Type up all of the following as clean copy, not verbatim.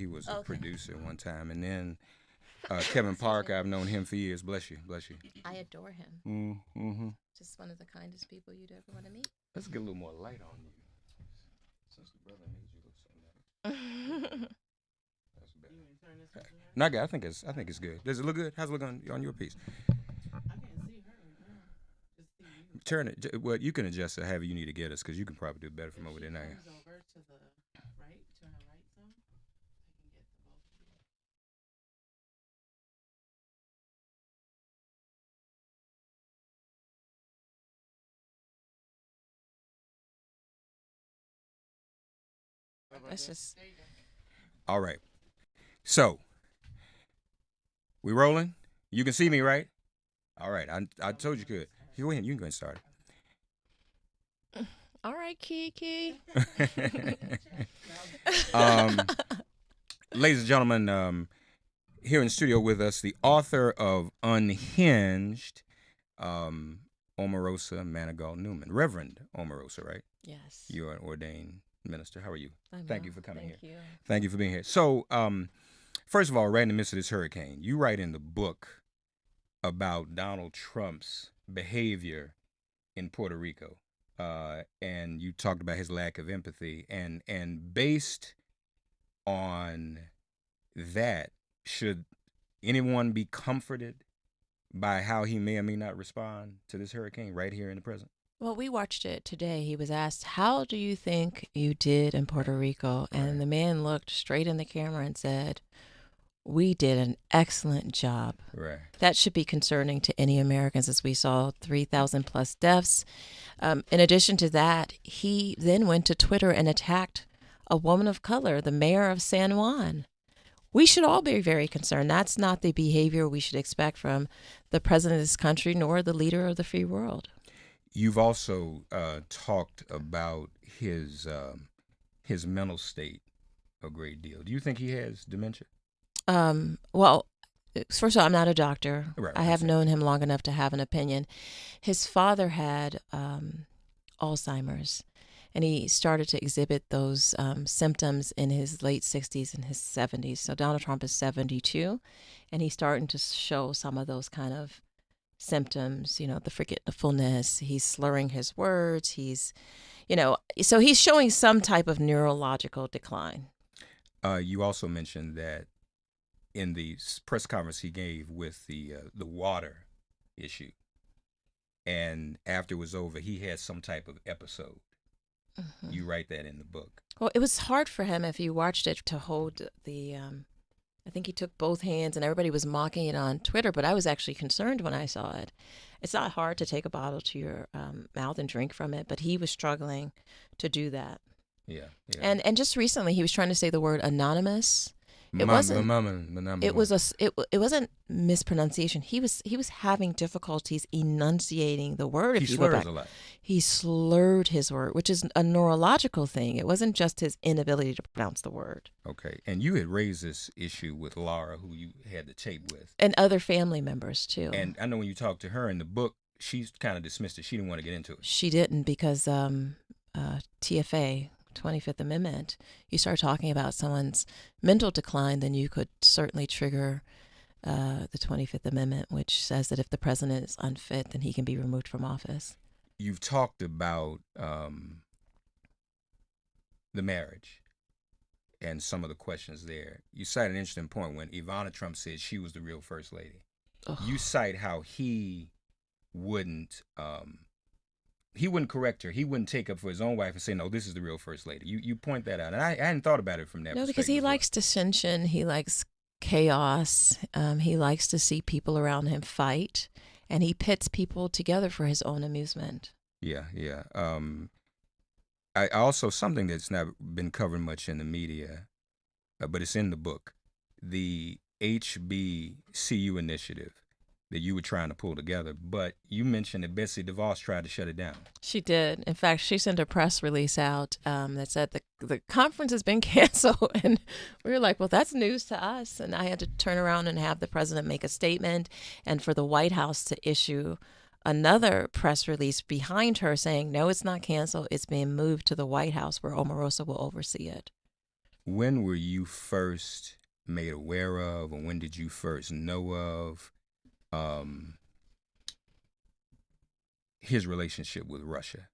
He was a producer one time, and then Kevin Parker. I've known him for years. Bless you, bless you. I adore him. Mm-hmm. Just one of the kindest people you'd ever want to meet. Let's get a little more light on you. Since the brother made you look so nice. That's better. No, I think it's good. Does it look good? How's it look on your piece? Turn it. Well, you can adjust it however you need to get us, because you can probably do it better from over there now. That's just All right. So we rolling. You can see me, right? All right. I told you could. You go ahead. You can go and start. all right, Kiki. um, ladies and gentlemen, here in the studio with us, the author of Unhinged, Omarosa Manigault Newman, Reverend Omarosa, right? Yes. You are an ordained minister. How are you? I'm Thank well. you for coming Thank here. you. Thank you for being here. So, first of all, right in the midst of this hurricane, you write in the book about Donald Trump's behavior in Puerto Rico, and you talked about his lack of empathy, and based on that, should anyone be comforted by how he may or may not respond to this hurricane right here in the present? Well, we watched it today. He was asked, "How do you think you did in Puerto Rico?" And Right. the man looked straight in the camera and said, "We did an excellent job." Right. That should be concerning to any Americans, as we saw 3,000 plus deaths. In addition to that, he then went to Twitter and attacked a woman of color, the mayor of San Juan. We should all be very concerned. That's not the behavior we should expect from the president of this country, nor the leader of the free world. You've also talked about his mental state a great deal. Do you think he has dementia? Well, first of all, I'm not a doctor. Right. I have known him long enough to have an opinion. His father had Alzheimer's, and he started to exhibit those symptoms in his late 60s and his 70s. So Donald Trump is 72, and he's starting to show some of those kind of symptoms, the forgetfulness. He's slurring his words. So he's showing some type of neurological decline. You also mentioned that in the press conference he gave with the water issue, and after it was over, he had some type of episode. Mm-hmm. You write that in the book. Well, it was hard for him, if you watched it, to hold the. I think he took both hands, and everybody was mocking it on Twitter, but I was actually concerned when I saw it. It's not hard to take a bottle to your mouth and drink from it, but he was struggling to do that. Yeah. And just recently, he was trying to say the word anonymous. It wasn't. It wasn't mispronunciation. He was having difficulties enunciating the word. He slurs a lot. He slurred his word, which is a neurological thing. It wasn't just his inability to pronounce the word. Okay, and you had raised this issue with Laura, who you had the tape with, and other family members too. And I know when you talked to her in the book, she kind of dismissed it. She didn't want to get into it. She didn't, because TFA. 25th Amendment, you start talking about someone's mental decline, then you could certainly trigger the 25th Amendment, which says that if the president is unfit, then he can be removed from office. You've talked about the marriage and some of the questions there. You cite an interesting point when Ivana Trump said she was the real first lady. Oh. You cite how he wouldn't correct her. He wouldn't take up for his own wife and say, no, this is the real first lady. You point that out. And I hadn't thought about it from that perspective. No, because he likes dissension. He likes chaos. He likes to see people around him fight. And he pits people together for his own amusement. Yeah. I also, something that's not been covered much in the media, but it's in the book, the HBCU initiative that you were trying to pull together, but you mentioned that Betsy DeVos tried to shut it down. She did. In fact, she sent a press release out that said the conference has been canceled, and we were like, well, that's news to us. And I had to turn around and have the president make a statement, and for the White House to issue another press release behind her saying, no, it's not canceled. It's being moved to the White House, where Omarosa will oversee it. when were you first made aware of, or when did you first know of um, his relationship with Russia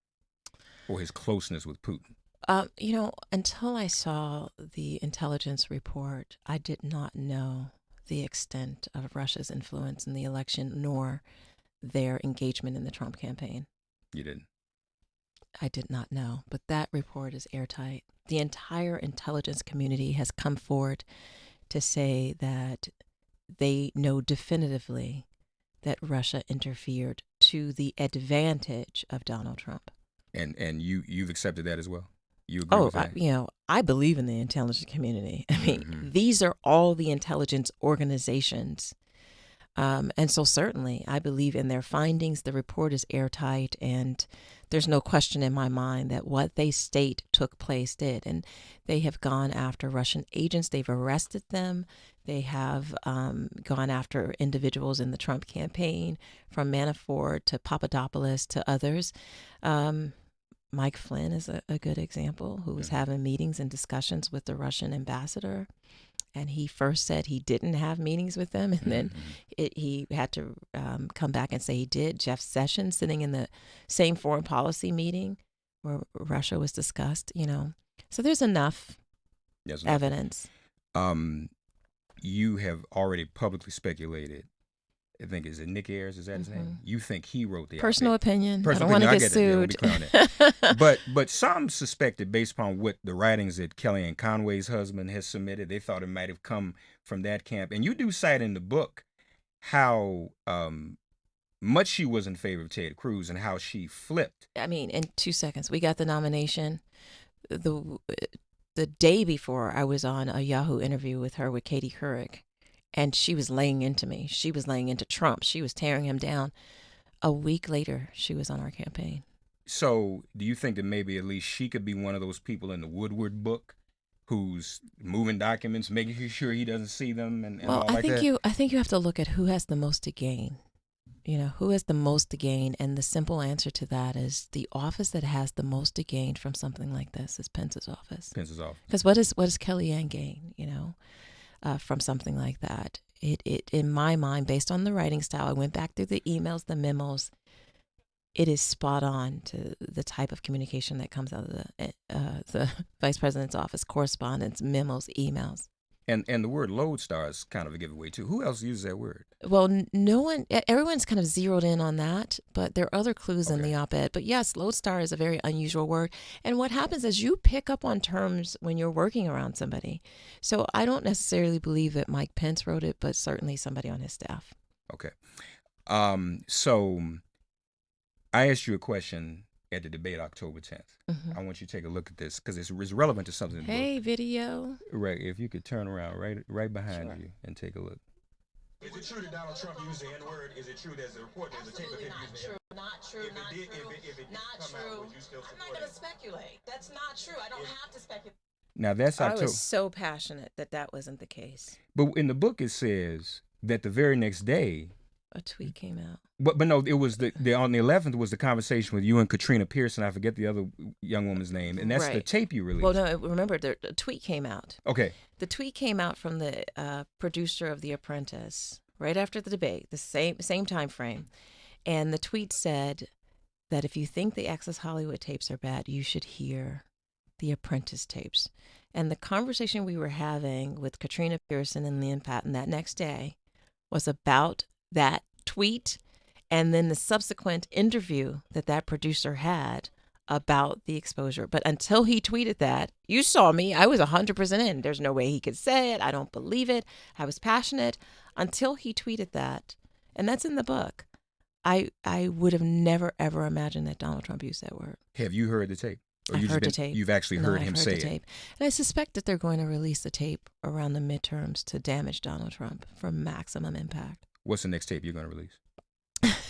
or his closeness with Putin? Until I saw the intelligence report, I did not know the extent of Russia's influence in the election, nor their engagement in the Trump campaign. You didn't? I did not know, but that report is airtight. The entire intelligence community has come forward to say that they know definitively that Russia interfered to the advantage of Donald Trump. And you've accepted that as well? You agree with that? I believe in the intelligence community. I mean, these are all the intelligence organizations. And so certainly I believe in their findings. The report is airtight, and there's no question in my mind that what they state took place did. And they have gone after Russian agents. They've arrested them. They have gone after individuals in the Trump campaign, from Manafort to Papadopoulos to others. Mike Flynn is a good example, who was having meetings and discussions with the Russian ambassador. And he first said he didn't have meetings with them, and then he had to come back and say he did. Jeff Sessions sitting in the same foreign policy meeting where Russia was discussed, So there's enough evidence. You have already publicly speculated. I think, is it Nick Ayers? Is that his name? You think he wrote the personal op-ed. opinion? I don't want to get sued. But some suspected, based upon what the writings that Kellyanne Conway's husband has submitted, they thought it might have come from that camp. And you do cite in the book how much she was in favor of Ted Cruz and how she flipped. I mean, in 2 seconds, we got the nomination. The day before, I was on a Yahoo interview with her with Katie Couric. And she was laying into me. She was laying into Trump. She was tearing him down. A week later, she was on our campaign. So do you think that maybe at least she could be one of those people in the Woodward book who's moving documents, making sure he doesn't see them and all like that? I think you have to look at who has the most to gain. Who has the most to gain? And the simple answer to that is the office that has the most to gain from something like this is Pence's office. Pence's office. Because what does Kellyanne gain, from something like that? It in my mind, based on the writing style, I went back through the emails, the memos. It is spot on to the type of communication that comes out of the vice president's office: correspondence, memos, emails. And the word lodestar is kind of a giveaway too. Who else uses that word? Well, everyone's kind of zeroed in on that, but there are other clues in the op-ed. But yes, lodestar is a very unusual word. And what happens is you pick up on terms when you're working around somebody. So I don't necessarily believe that Mike Pence wrote it, but certainly somebody on his staff. Okay. So I asked you a question at the debate October 10th. I want you to take a look at this because it's relevant to something. Hey, video. Right. If you could turn around right behind you and take a look. Is it true that Donald Trump used the N-word? Is it true there's a report, there's a tape of him using the N-word? Not true. If it not come true. out, would you still I'm support not going it? to speculate. That's not true. I don't have to speculate. Now that's I October. was so passionate that wasn't the case. But in the book it says that the very next day a tweet came out. But no, it was on the 11th was the conversation with you and Katrina Pearson. I forget the other young woman's name, and that's the tape you released. Well, no, remember the tweet came out. Okay. The tweet came out from the producer of The Apprentice right after the debate, the same time frame, and the tweet said that if you think the Access Hollywood tapes are bad, you should hear The Apprentice tapes. And the conversation we were having with Katrina Pearson and Leon Patton that next day was about that tweet and then the subsequent interview that producer had about the exposure. But until he tweeted that, you saw me, I was 100% in. There's no way he could say it. I don't believe it. I was passionate until he tweeted that. And that's in the book. I would have never, ever imagined that Donald Trump used that word. Have you heard the tape? Or I've heard the tape. You've actually heard him say the tape. And I suspect that they're going to release the tape around the midterms to damage Donald Trump for maximum impact. What's the next tape you're going to release?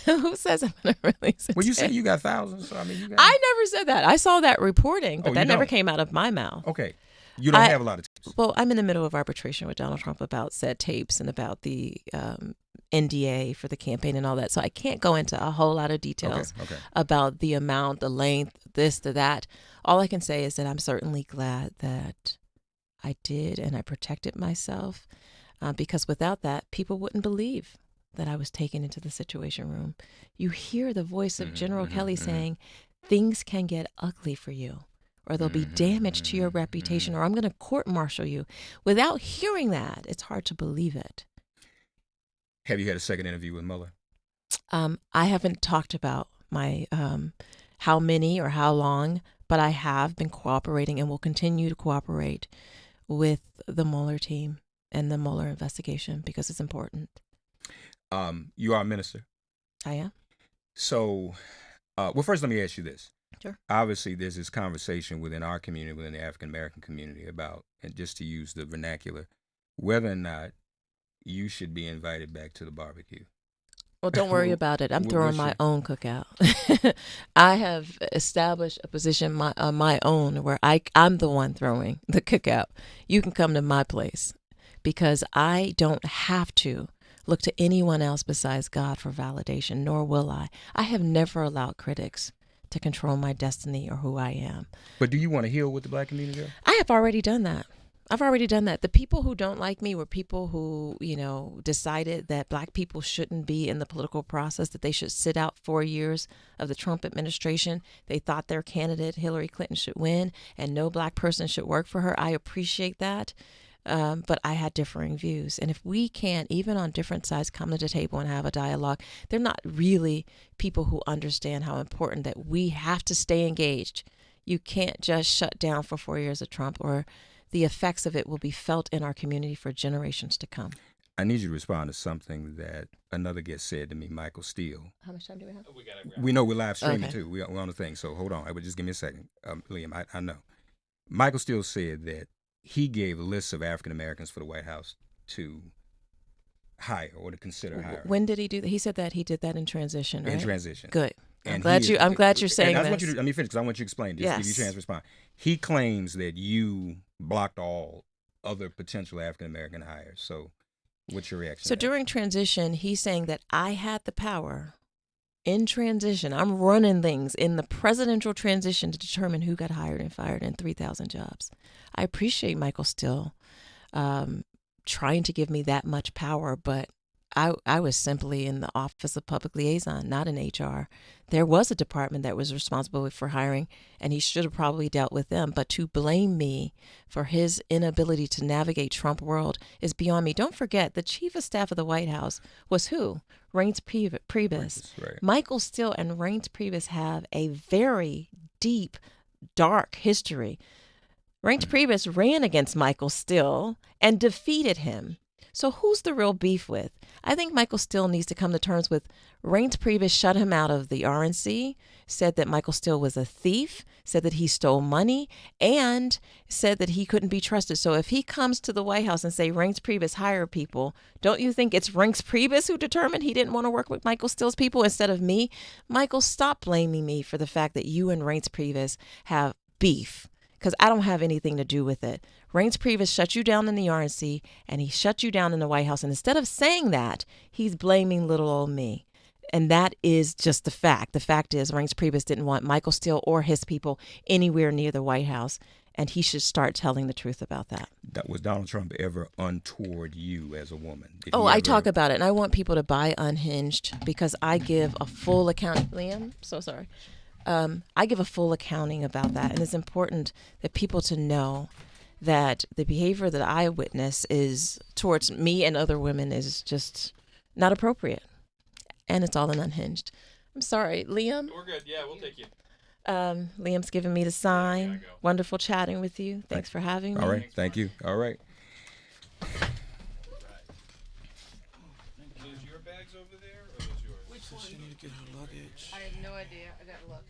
Who says I'm going to release it? Well, you say you got thousands. So I mean, I never said that. I saw that reporting, but that never came out of my mouth. Okay. You don't have a lot of tapes. Well, I'm in the middle of arbitration with Donald Trump about said tapes and about the NDA for the campaign and all that. So I can't go into a whole lot of details about the amount, the length, this, the that. All I can say is that I'm certainly glad that I did, and I protected myself because without that, people wouldn't believe that I was taken into the Situation Room. You hear the voice of General Kelly saying, things can get ugly for you, or there'll be damage to your reputation, or I'm going to court-martial you. Without hearing that, it's hard to believe it. Have you had a second interview with Mueller? I haven't talked about my how many or how long, but I have been cooperating and will continue to cooperate with the Mueller team and the Mueller investigation because it's important. You are a minister. I am. So, well, first let me ask you this. Sure. Obviously, there's this conversation within our community, within the African American community about, and just to use the vernacular, whether or not you should be invited back to the barbecue. Well, don't worry about it. I'm throwing my your- own cookout. I have established a position on my own where I'm the one throwing the cookout. You can come to my place because I don't have to look to anyone else besides God for validation, nor will I. I have never allowed critics to control my destiny or who I am. But do you want to heal with the black community? I have already done that. I've already done that. The people who don't like me were people who, decided that black people shouldn't be in the political process, that they should sit out 4 years of the Trump administration. They thought their candidate, Hillary Clinton, should win and no black person should work for her. I appreciate that. But I had differing views. And if we can't, even on different sides, come to the table and have a dialogue, they're not really people who understand how important that we have to stay engaged. You can't just shut down for 4 years of Trump, or the effects of it will be felt in our community for generations to come. I need you to respond to something that another guest said to me, Michael Steele. How much time do we have? We know we're live streaming Okay. too. We're on the thing, so hold on. Just give me a second. Liam, I know. Michael Steele said that he gave lists of African Americans for the White House to hire or to consider hiring. When did he do that? He said that he did that in transition, right? In transition. Good. And I'm glad you're saying and I this. want you to, let me finish because I want you to explain this. Yes. Give you a chance to respond. He claims that you blocked all other potential African American hires. So, what's your reaction? So to that? during transition, he's saying that I had the power in transition. I'm running things in the presidential transition to determine who got hired and fired in 3,000 jobs. I appreciate Michael Steele trying to give me that much power, but I was simply in the Office of Public Liaison, not in HR. There was a department that was responsible for hiring, and he should have probably dealt with them. But to blame me for his inability to navigate Trump world is beyond me. Don't forget, the chief of staff of the White House was who? Reince Priebus. Right. Michael Steele and Reince Priebus have a very deep, dark history. Reince Priebus ran against Michael Steele and defeated him. So who's the real beef with? I think Michael Steele needs to come to terms with Reince Priebus shut him out of the RNC, said that Michael Steele was a thief, said that he stole money, and said that he couldn't be trusted. So if he comes to the White House and say Reince Priebus hired people, don't you think it's Reince Priebus who determined he didn't want to work with Michael Steele's people instead of me? Michael, stop blaming me for the fact that you and Reince Priebus have beef, because I don't have anything to do with it. Reince Priebus shut you down in the RNC, and he shut you down in the White House. And instead of saying that, he's blaming little old me. And that is just the fact. The fact is Reince Priebus didn't want Michael Steele or his people anywhere near the White House. And he should start telling the truth about that. Was Donald Trump ever untoward you as a woman? I talk about it. And I want people to buy Unhinged because I give a full account. Liam, so sorry. I give a full accounting about that. And it's important that people to know that the behavior that I witness is towards me and other women is just not appropriate. And it's all in Unhinged. I'm sorry, Liam. We're good. Yeah, we'll take you. Liam's giving me the sign. Go. Wonderful chatting with you. Thanks for having me. All right. Thank you. All right. Is your bags over there, or is yours? She need to get her luggage. I have no idea. I gotta look.